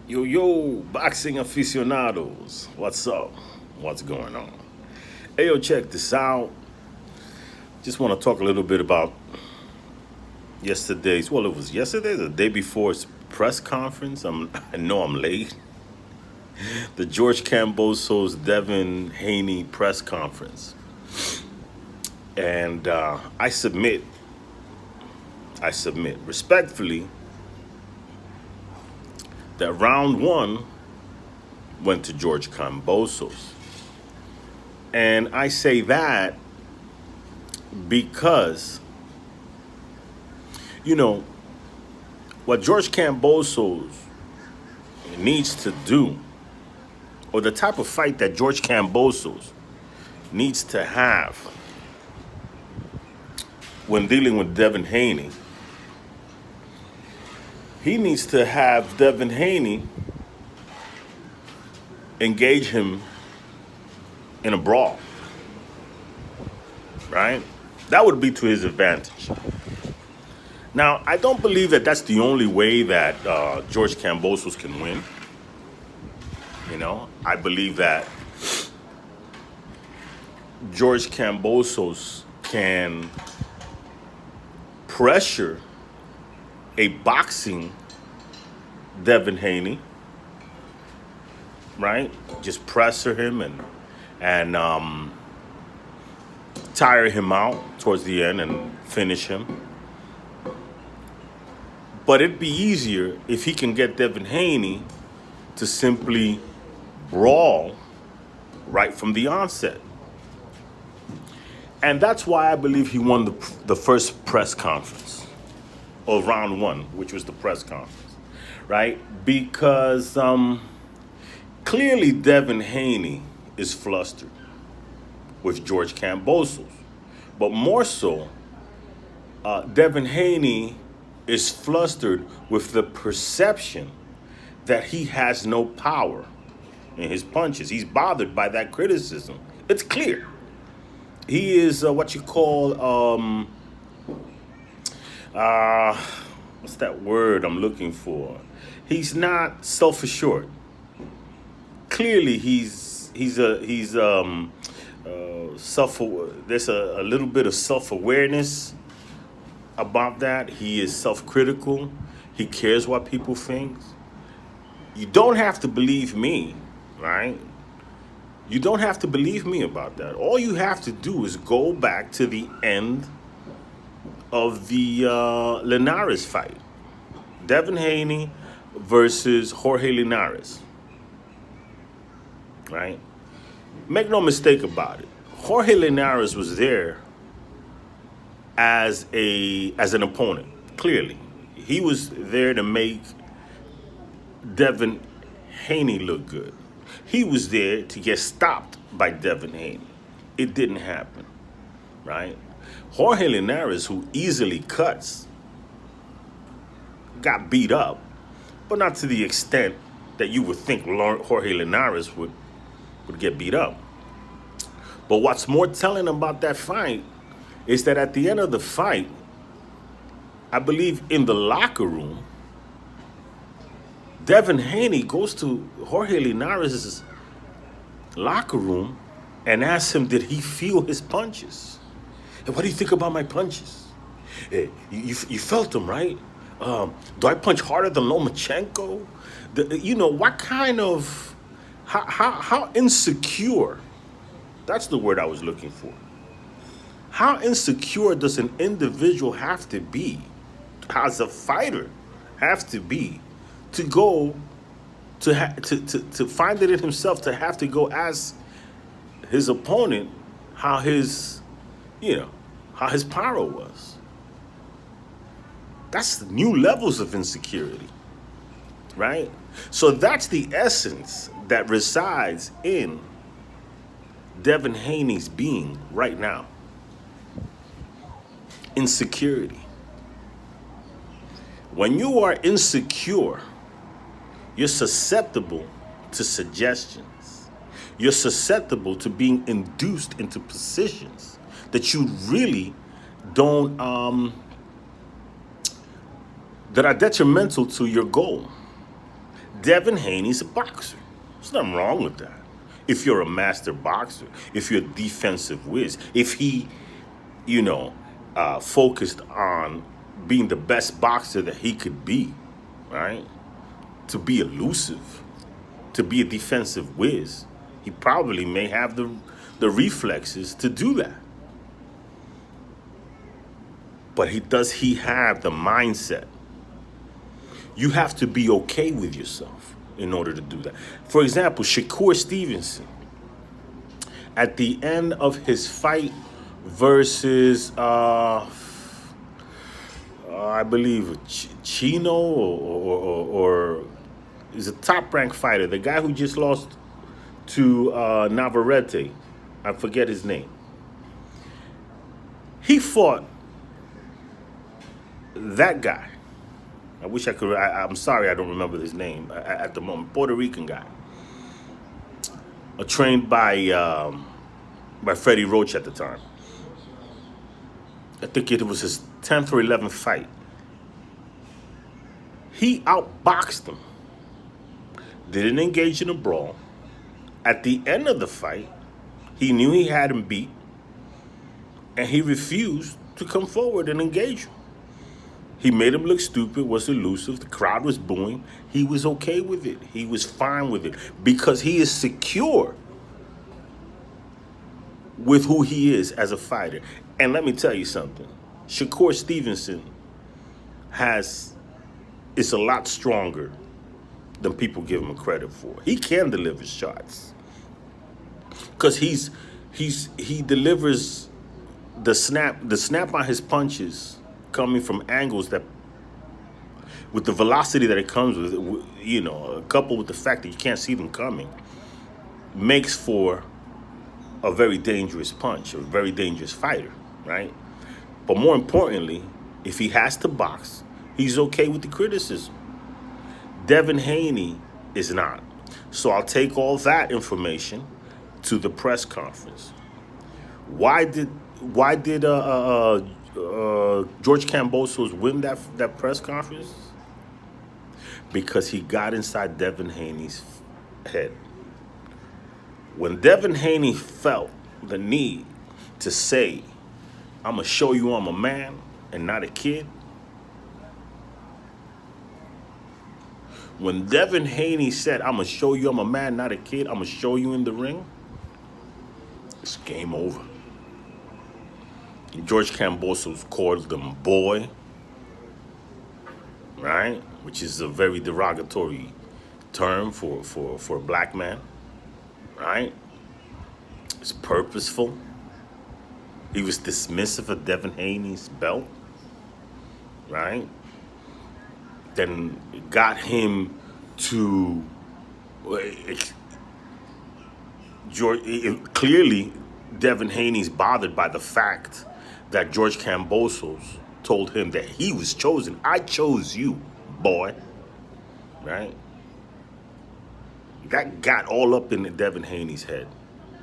Yo, boxing aficionados. What's up? What's going on? Hey, yo, check this out. Just want to talk a little bit about it was yesterday, the day before's press conference. I know I'm late. The George Kambosos Devin Haney press conference. And I submit respectfully that round one went to George Kambosos. And I say that because, you know, what George Kambosos needs to do, or the type of fight that George Kambosos needs to have when dealing with Devin Haney, he needs to have Devin Haney engage him in a brawl, right? That would be to his advantage. Now, I don't believe that that's the only way that George Kambosos can win. I believe that George Kambosos can pressure a boxing Devin Haney, right? Just pressure him and tire him out towards the end and finish him. But it'd be easier if he can get Devin Haney to simply brawl right from the onset. And that's why I believe he won the first press conference, or round one, which was the press conference, right? Because clearly Devin Haney is flustered with George Kambosos. But more so, Devin Haney is flustered with the perception that he has no power in his punches. He's bothered by that criticism. It's clear. He is what you call, what's that word I'm looking for? He's not self-assured. Clearly, he's self. There's a little bit of self-awareness about that. He is self-critical. He cares what people think. You don't have to believe me, right? You don't have to believe me about that. All you have to do is go back to the end of the Linares fight. Devin Haney versus Jorge Linares, right? Make no mistake about it. Jorge Linares was there as an opponent. Clearly, he was there to make Devin Haney look good. He was there to get stopped by Devin Haney. It didn't happen, right? Jorge Linares, who easily cuts, got beat up, but not to the extent that you would think Jorge Linares would get beat up. But what's more telling about that fight is that at the end of the fight, I believe in the locker room, Devin Haney goes to Jorge Linares' locker room and asks him, did he feel his punches? Hey, what do you think about my punches? Hey, you felt them, right? Do I punch harder than Lomachenko? What kind of, how insecure, that's the word I was looking for. How insecure does an individual have to be, as a fighter, have to be, to go to find it in himself to have to go ask his opponent how his power was? That's new levels of insecurity, right? So that's the essence that resides in Devin Haney's being right now. Insecurity. When you are insecure, you're susceptible to suggestions. You're susceptible to being induced into positions that you really don't, that are detrimental to your goal. Devin Haney's a boxer. There's nothing wrong with that. If you're a master boxer, if you're a defensive whiz, if he, you know, focused on being the best boxer that he could be, right? To be elusive, to be a defensive whiz, he probably may have the reflexes to do that. But does he have the mindset? You have to be okay with yourself in order to do that. For example, Shakur Stevenson, at the end of his fight versus, I believe, Chino or is a top-ranked fighter, the guy who just lost to Navarrete, I forget his name. He fought that guy. I wish I could. I'm sorry, I don't remember his name at the moment. Puerto Rican guy, trained by Freddie Roach at the time. I think it was his 10th or 11th fight. He outboxed him. Didn't engage in a brawl. At the end of the fight, he knew he had him beat, and he refused to come forward and engage him. He made him look stupid, was elusive. The crowd was booing. He was okay with it. He was fine with it because he is secure with who he is as a fighter. And let me tell you something. Shakur Stevenson is a lot stronger than people give him credit for. He can deliver shots because he delivers the snap on his punches coming from angles that, with the velocity that it comes with, you know, coupled with the fact that you can't see them coming, makes for a very dangerous punch, a very dangerous fighter, right? But more importantly, if he has to box, he's okay with the criticism. Devin Haney is not. So I'll take all that information to the press conference. Why did George Kambosos win that press conference? Because he got inside Devin Haney's head. When Devin Haney felt the need to say, I'm going to show you I'm a man and not a kid. When Devin Haney said, I'm going to show you I'm a man, not a kid, I'm going to show you in the ring, it's game over. George Kambosos called them boy, right? Which is a very derogatory term for a black man, right? It's purposeful. He was dismissive of Devin Haney's belt, right? Then got him to clearly Devin Haney's bothered by the fact that George Kambosos told him that he was chosen. I chose you, boy, right? That got all up in Devin Haney's head.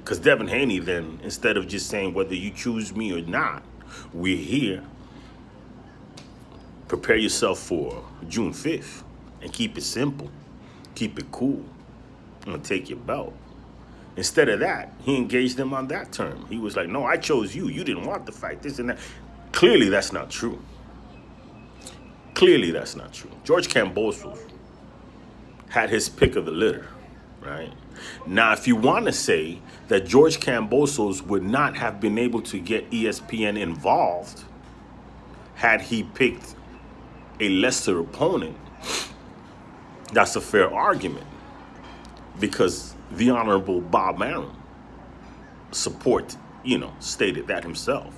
Because Devin Haney then, instead of just saying whether you choose me or not, we're here. Prepare yourself for June 5th and keep it simple. Keep it cool. I'm going to take your belt. Instead of that, he engaged them on that term. He was like, no, I chose you. You didn't want the fight, this and that. Clearly, that's not true. Clearly, that's not true. George Kambosos had his pick of the litter, right? Now, if you want to say that George Kambosos would not have been able to get ESPN involved had he picked a lesser opponent, that's a fair argument, because the Honorable Bob Arum stated that himself,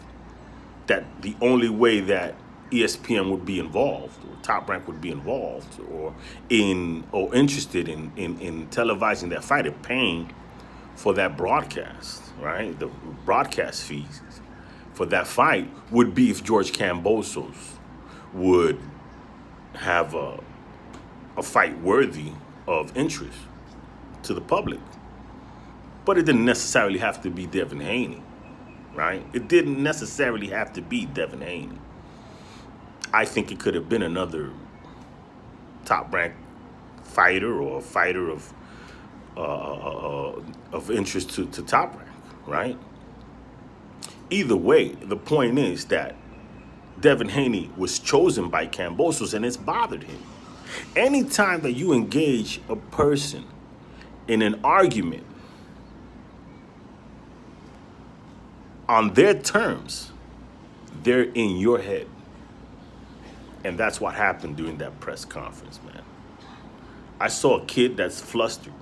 that the only way that ESPN would be involved, or Top Rank would be involved, or interested in televising that fight and paying for that broadcast, right? The broadcast fees for that fight would be if George Kambosos would have a fight worthy of interest to the public. But it didn't necessarily have to be Devin Haney, right? It didn't necessarily have to be Devin Haney. I think it could have been another top-ranked fighter or a fighter of interest to Top Rank, right? Either way, the point is that Devin Haney was chosen by Kambosos and it's bothered him. Anytime that you engage a person in an argument on their terms, they're in your head. And that's what happened during that press conference, man. I saw a kid that's flustered.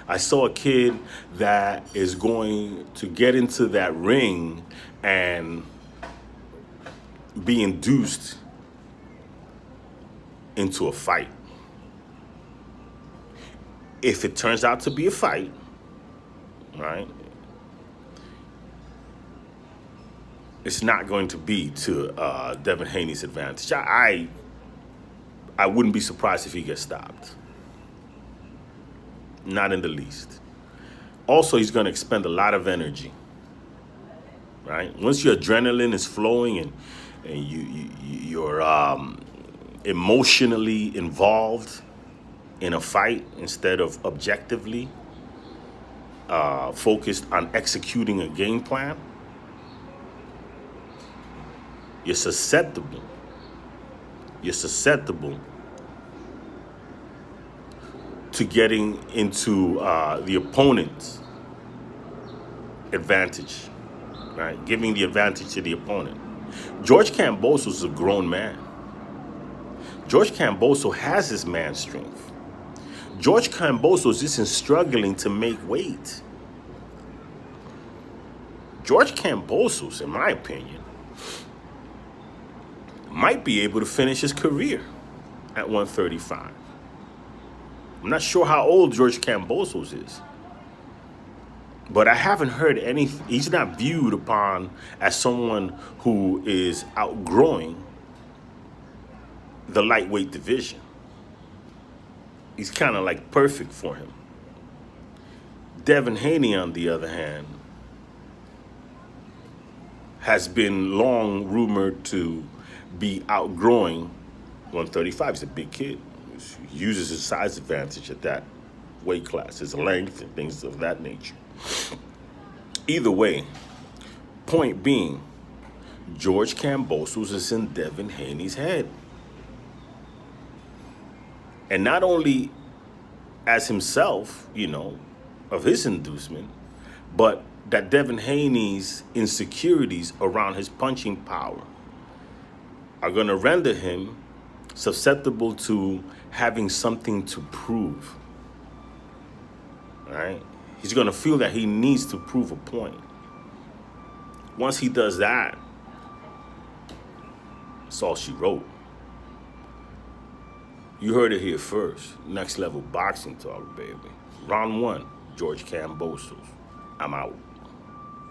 I saw a kid that is going to get into that ring and be induced into a fight. If it turns out to be a fight, right, it's not going to be to Devin Haney's advantage. I wouldn't be surprised if he gets stopped. Not in the least. Also, he's going to expend a lot of energy, right? Once your adrenaline is flowing and you're emotionally involved in a fight instead of objectively focused on executing a game plan, you're susceptible. You're susceptible to getting into the opponent's advantage, right? Giving the advantage to the opponent. George Kambosos is a grown man. George Kambosos has his man strength. George Kambosos isn't struggling to make weight. George Kambosos, in my opinion, might be able to finish his career at 135. I'm not sure how old George Kambosos is, but I haven't heard anything. He's not viewed upon as someone who is outgrowing the lightweight division. He's kind of like perfect for him. Devin Haney, on the other hand, has been long rumored to be outgrowing 135. He's a big kid. He uses his size advantage at that weight class, his length and things of that nature. Either way, point being, George Kambosos is in Devin Haney's head. And not only as himself, of his inducement, but that Devin Haney's insecurities around his punching power are going to render him susceptible to having something to prove. All right? He's going to feel that he needs to prove a point. Once he does that, that's all she wrote. You heard it here first. Next Level Boxing Talk, baby. Round 1, George Kambosos. I'm out.